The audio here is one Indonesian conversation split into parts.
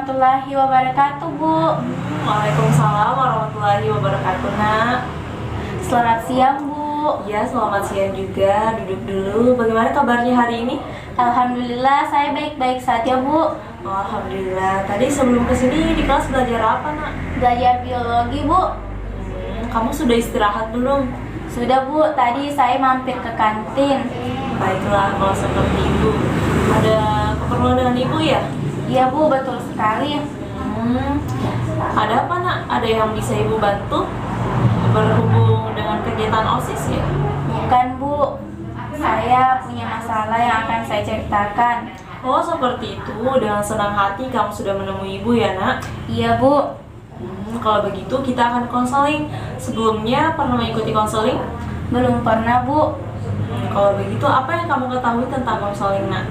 warahmatullahi wabarakatuh, Bu. Waalaikumsalam warahmatullahi wabarakatuh, Nak. Selamat siang, Bu. Ya, selamat siang juga. Duduk dulu. Bagaimana kabarnya hari ini? Alhamdulillah, saya baik-baik saja, Bu. Alhamdulillah. Tadi sebelum kesini di kelas belajar apa, Nak? Belajar biologi, Bu. Kamu sudah istirahat belum? Sudah, Bu. Tadi saya mampir ke kantin. Baiklah, kalau seperti itu. Ada keperluan dengan Ibu ya? Iya, Bu, betul sekali. Ada apa, Nak? Ada yang bisa Ibu bantu? Berhubung dengan kegiatan OSIS ya? Bukan, Bu. Saya punya masalah yang akan saya ceritakan. Oh, seperti itu. Dengan senang hati kamu sudah menemui Ibu ya, Nak? Iya, Bu. Kalau begitu kita akan konseling. Sebelumnya pernah mengikuti konseling? Belum pernah, Bu. Kalau begitu apa yang kamu ketahui tentang konseling, Nak?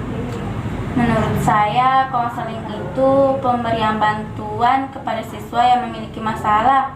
Menurut saya, konseling itu pemberian bantuan kepada siswa yang memiliki masalah.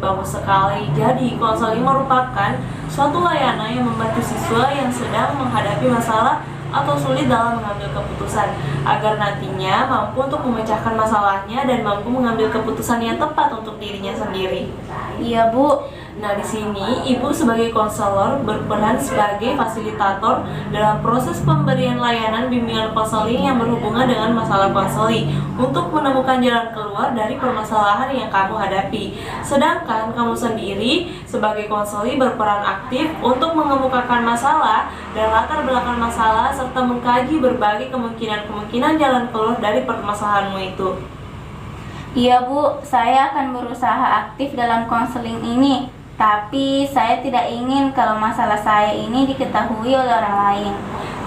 Bagus sekali. Jadi, konseling merupakan suatu layanan yang membantu siswa yang sedang menghadapi masalah atau sulit dalam mengambil keputusan agar nantinya mampu untuk memecahkan masalahnya dan mampu mengambil keputusan yang tepat untuk dirinya sendiri. Iya, Bu. Nah, di sini Ibu sebagai konselor berperan sebagai fasilitator dalam proses pemberian layanan bimbingan konseling yang berhubungan dengan masalah konseling untuk menemukan jalan keluar dari permasalahan yang kamu hadapi. Sedangkan kamu sendiri sebagai konselor berperan aktif untuk mengemukakan masalah dan latar belakang masalah serta mengkaji berbagai kemungkinan-kemungkinan jalan keluar dari permasalahanmu itu. Iya, Bu, saya akan berusaha aktif dalam konseling ini. Tapi saya tidak ingin kalau masalah saya ini diketahui oleh orang lain.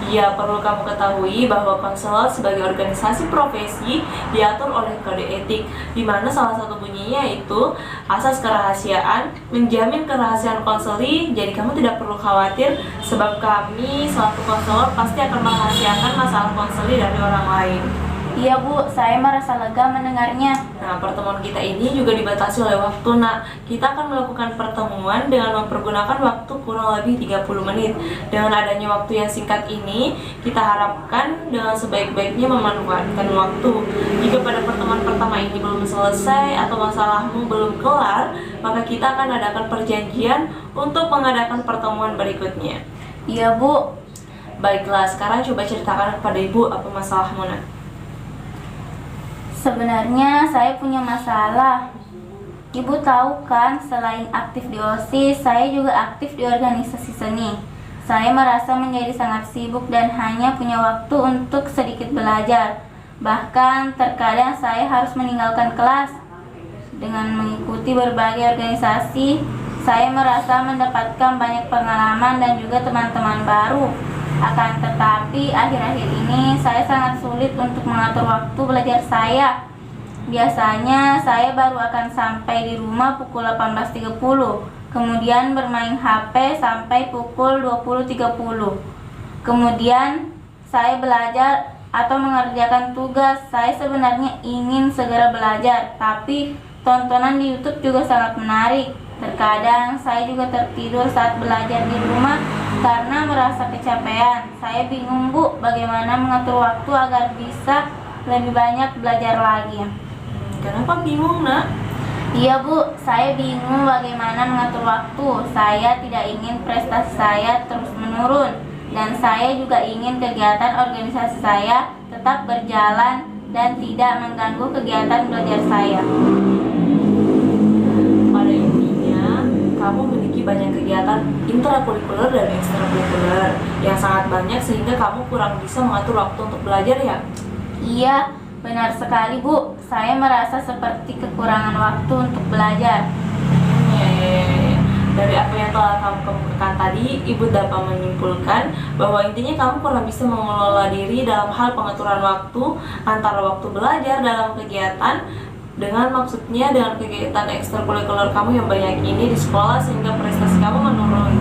Ya, perlu kamu ketahui bahwa konselor sebagai organisasi profesi diatur oleh kode etik, di mana salah satu bunyinya itu asas kerahasiaan, menjamin kerahasiaan konseli. Jadi kamu tidak perlu khawatir sebab kami selaku konselor pasti akan merahasiakan masalah konseli dari orang lain. Iya, Bu, saya merasa lega mendengarnya. Nah, pertemuan kita ini juga dibatasi oleh waktu, Nak. Kita akan melakukan pertemuan dengan mempergunakan waktu kurang lebih 30 menit. Dengan adanya waktu yang singkat ini, kita harapkan dengan sebaik-baiknya memanfaatkan waktu. Jika pada pertemuan pertama ini belum selesai atau masalahmu belum kelar, maka kita akan adakan perjanjian untuk mengadakan pertemuan berikutnya. Iya, Bu. Baiklah, sekarang coba ceritakan kepada Ibu apa masalahmu, Nak. Sebenarnya saya punya masalah. Ibu tahu kan, selain aktif di OSIS, saya juga aktif di organisasi seni. Saya merasa menjadi sangat sibuk dan hanya punya waktu untuk sedikit belajar. Bahkan terkadang saya harus meninggalkan kelas. Dengan mengikuti berbagai organisasi, saya merasa mendapatkan banyak pengalaman dan juga teman-teman baru. Akan tetapi akhir-akhir ini saya sangat sulit untuk mengatur waktu belajar saya. Biasanya saya baru akan sampai di rumah pukul 18.30, kemudian bermain HP sampai pukul 20.30. Kemudian saya belajar atau mengerjakan tugas. Saya sebenarnya ingin segera belajar, tapi tontonan di YouTube juga sangat menarik. Terkadang saya juga tertidur saat belajar di rumah karena merasa kecapean. Saya bingung, Bu, bagaimana mengatur waktu agar bisa lebih banyak belajar lagi. Kenapa bingung, Nak? Iya, Bu, saya bingung bagaimana mengatur waktu. Saya tidak ingin prestasi saya terus menurun, dan saya juga ingin kegiatan organisasi saya tetap berjalan dan tidak mengganggu kegiatan belajar saya. Pada intinya, kamu memiliki banyak kegiatan intrakurikuler dan ekstrakurikuler yang sangat banyak sehingga kamu kurang bisa mengatur waktu untuk belajar ya? Iya, benar sekali, Bu. Saya merasa seperti kekurangan waktu untuk belajar. Dari apa yang telah kamu kemukakan tadi, Ibu dapat menyimpulkan bahwa intinya kamu kurang bisa mengelola diri dalam hal pengaturan waktu antara waktu belajar dalam kegiatan dengan kegiatan ekstrakurikuler kamu yang banyak ini di sekolah sehingga prestasi kamu menurun.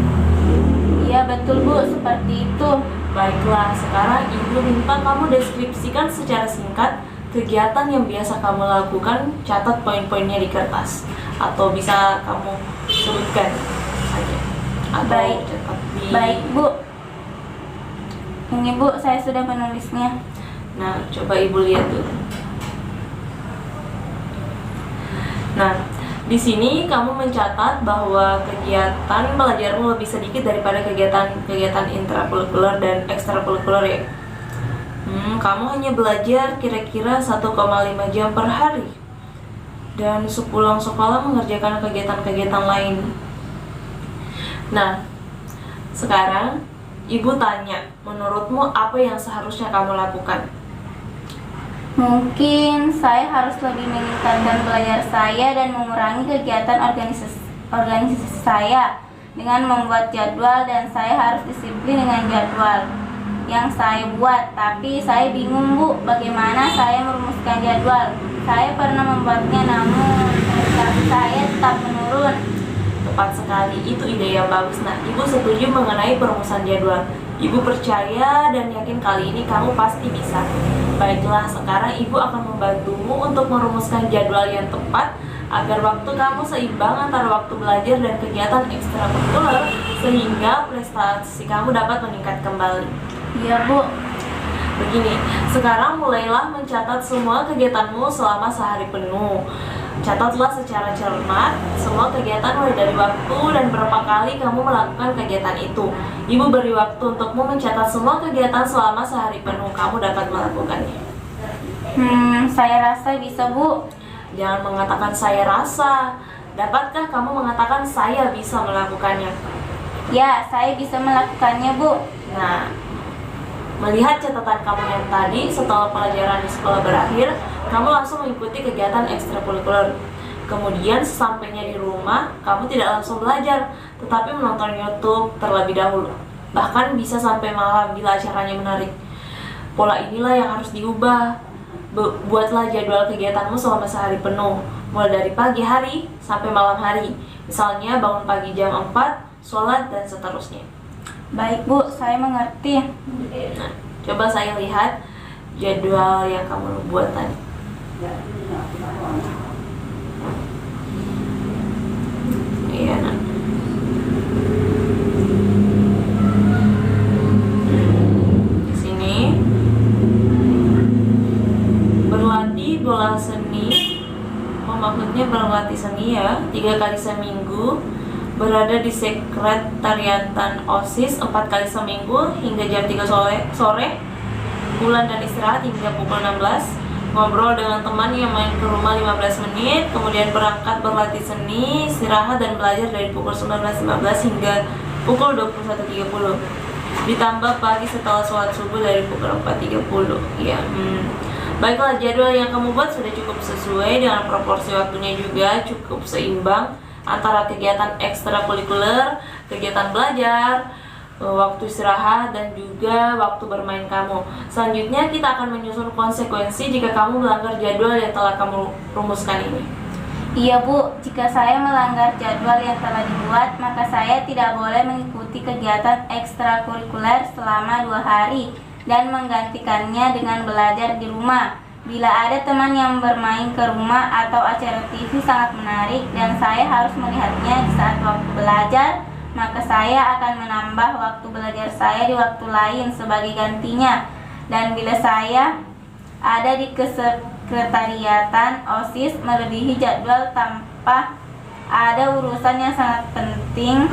Iya, betul, Bu, seperti itu. Baiklah, sekarang Ibu minta kamu deskripsikan secara singkat kegiatan yang biasa kamu lakukan, catat poin-poinnya di kertas atau bisa kamu sebutkan saja atau catat di... Baik, Bu. Ini, Bu, saya sudah menulisnya. Nah, coba Ibu lihat dulu. Nah, di sini kamu mencatat bahwa kegiatan belajarmu lebih sedikit daripada kegiatan intrakurikuler dan ekstrakurikuler ya. Kamu hanya belajar kira-kira 1,5 jam per hari dan sepulang sekolah mengerjakan kegiatan-kegiatan lain. Nah, sekarang ibu tanya, menurutmu apa yang seharusnya kamu lakukan? Mungkin saya harus lebih meningkatkan belajar saya dan mengurangi kegiatan organisasi saya dengan membuat jadwal, dan saya harus disiplin dengan jadwal yang saya buat. Tapi saya bingung Bu, bagaimana saya merumuskan jadwal. Saya pernah membuatnya namun prestasi saya tetap menurun. Tepat sekali, itu ide yang bagus. Nah, ibu setuju mengenai perumusan jadwal. Ibu percaya dan yakin kali ini kamu pasti bisa. Baiklah, sekarang ibu akan membantumu untuk merumuskan jadwal yang tepat agar waktu kamu seimbang antara waktu belajar dan kegiatan ekstrakurikuler sehingga prestasi kamu dapat meningkat kembali. Iya Bu. Begini, sekarang mulailah mencatat semua kegiatanmu selama sehari penuh. Catatlah secara cermat semua kegiatan mulai dari waktu dan berapa kali kamu melakukan kegiatan itu. Ibu beri waktu untukmu mencatat semua kegiatan selama sehari penuh. Kamu dapat melakukannya. Saya rasa bisa Bu. Jangan mengatakan saya rasa. Dapatkah kamu mengatakan saya bisa melakukannya? Ya, saya bisa melakukannya Bu. Nah, melihat catatan kamu yang tadi, setelah pelajaran di sekolah berakhir, kamu langsung mengikuti kegiatan ekstrakurikuler. Kemudian sesampainya di rumah, kamu tidak langsung belajar, tetapi menonton YouTube terlebih dahulu. Bahkan bisa sampai malam bila acaranya menarik. Pola inilah yang harus diubah. Buatlah jadwal kegiatanmu selama sehari penuh, mulai dari pagi hari sampai malam hari. Misalnya bangun pagi jam 4, sholat, dan seterusnya. Baik Bu, saya mengerti. Nah, coba saya lihat jadwal yang kamu buat tadi. Iya, nah. Di sini berlatih bola seni. Maksudnya berlatih seni ya, 3 kali seminggu. Berada di sekretariatan OSIS 4 kali seminggu hingga jam 3 sore. Pulang dan istirahat hingga pukul 16. Ngobrol dengan teman yang main ke rumah 15 menit. Kemudian berangkat berlatih seni, istirahat dan belajar dari pukul 19.15 hingga pukul 21.30. Ditambah pagi setelah sholat subuh dari pukul 4.30. Ya, baiklah, jadwal yang kamu buat sudah cukup sesuai dengan proporsi waktunya juga cukup seimbang antara kegiatan ekstrakurikuler, kegiatan belajar, waktu istirahat, dan juga waktu bermain kamu. Selanjutnya kita akan menyusun konsekuensi jika kamu melanggar jadwal yang telah kamu rumuskan ini. Iya Bu, jika saya melanggar jadwal yang telah dibuat, maka saya tidak boleh mengikuti kegiatan ekstrakurikuler selama 2 hari dan menggantikannya dengan belajar di rumah. Bila ada teman yang bermain ke rumah atau acara TV sangat menarik dan saya harus melihatnya di saat waktu belajar, maka saya akan menambah waktu belajar saya di waktu lain sebagai gantinya. Dan bila saya ada di kesekretariatan OSIS melebihi jadwal tanpa ada urusan yang sangat penting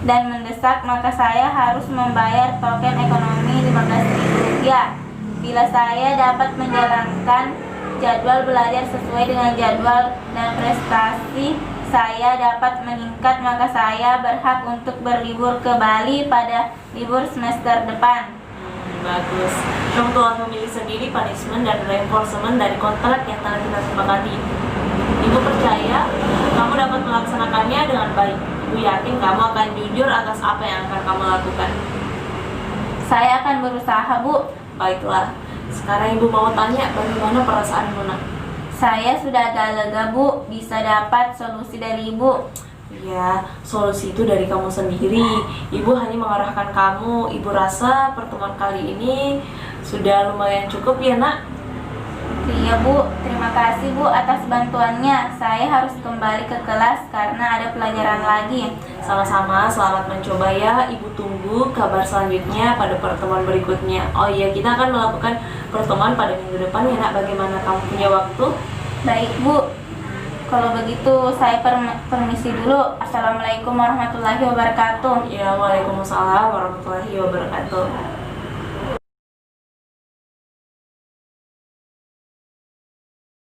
dan mendesak, maka saya harus membayar token ekonomi Rp15.000. Bila saya dapat menjalankan jadwal belajar sesuai dengan jadwal dan prestasi saya dapat meningkat, maka saya berhak untuk berlibur ke Bali pada libur semester depan. Bagus. Kamu telah memilih sendiri punishment dan reinforcement dari kontrak yang telah kita sepakati. Ibu percaya kamu dapat melaksanakannya dengan baik. Ibu yakin kamu akan jujur atas apa yang akan kamu lakukan. Saya akan berusaha Bu. Baiklah, sekarang ibu mau tanya bagaimana perasaanmu nak? Saya sudah agak lega Bu, bisa dapat solusi dari Ibu. Ya, solusi itu dari kamu sendiri. Ibu hanya mengarahkan kamu. Ibu rasa pertemuan kali ini sudah lumayan cukup ya nak? Iya Bu, terima kasih Bu atas bantuannya. Saya harus kembali ke kelas karena ada pelajaran lagi. Sama-sama, selamat mencoba ya. Ibu tunggu kabar selanjutnya pada pertemuan berikutnya. Oh iya, kita akan melakukan pertemuan pada minggu depan ya nak. Bagaimana kamu punya waktu? Baik Bu. Kalau begitu saya permisi dulu. Assalamualaikum warahmatullahi wabarakatuh. Ya, waalaikumsalam warahmatullahi wabarakatuh.